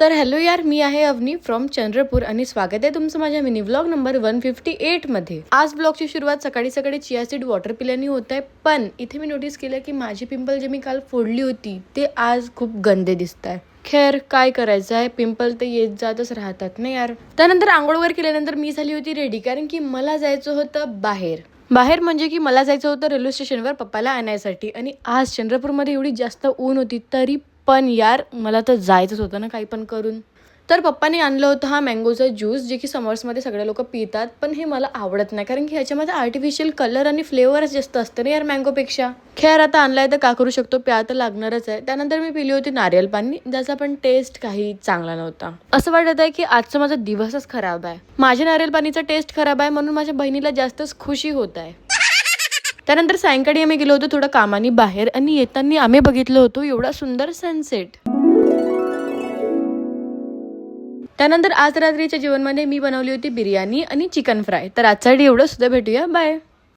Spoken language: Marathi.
तर हॅलो यार, मी आहे अवनी फ्रॉम चंद्रपूर आणि स्वागत आहे तुमचं माझ्या मिनी व्लॉग नंबर 158 मध्ये. आज ब्लॉगची सुरुवात सकाळी सकाळी चिया सीड वॉटर पिल्याने होत आहे. पण इथे मी नोटीस केलं की माझी पिंपल जे मी काल फोडली होती ते आज खूप गंदे दिसत आहे. खैर काय करायचं आहे, पिंपल तर येत जातच राहतात ना यार. त्यानंतर आंघोळ वगैरे केल्यानंतर मी झाली होती रेडी, कारण की मला जायचं होतं बाहेर म्हणजे की मला जायचं होतं रेल्वे स्टेशनवर पप्पाला आणायसाठी. आणि आज चंद्रपूरमध्ये एवढी जास्त ऊन होती तरी पण यार मला तर जायचंच होतं ना काही पण करून. तर पप्पाने आणलं होतं हा मँगोचा ज्यूस, जे की समर्समध्ये सगळे लोक पितात, पण हे मला आवडत नाही कारण की ह्याच्यामध्ये आर्टिफिशियल कलर आणि फ्लेवरच जास्त असतं ना यार मँगोपेक्षा. खैर आता आणलाय तर का करू शकतो, प्या तर लागणारच आहे. त्यानंतर मी पिली होती नारियल पाणी, ज्याचा पण टेस्ट काही चांगला नव्हता. असं वाटत आहे की आजचा माझा दिवसच खराब आहे. माझ्या नारियल पाणीचा टेस्ट खराब आहे म्हणून माझ्या बहिणीला जास्तच खुशी होत आहे. त्यानंतर सायंकाळी आम्ही गेलो होतो थोडं कामानी बाहेर, आणि येताना आम्ही बघितलं होतो एवढा सुंदर सनसेट. त्यानंतर आज रात्रीच्या जेवणमध्ये मी बनवली होती बिर्याणी आणि चिकन फ्राय. तर आजसाठी एवढं सुद्धा, भेटूया, बाय.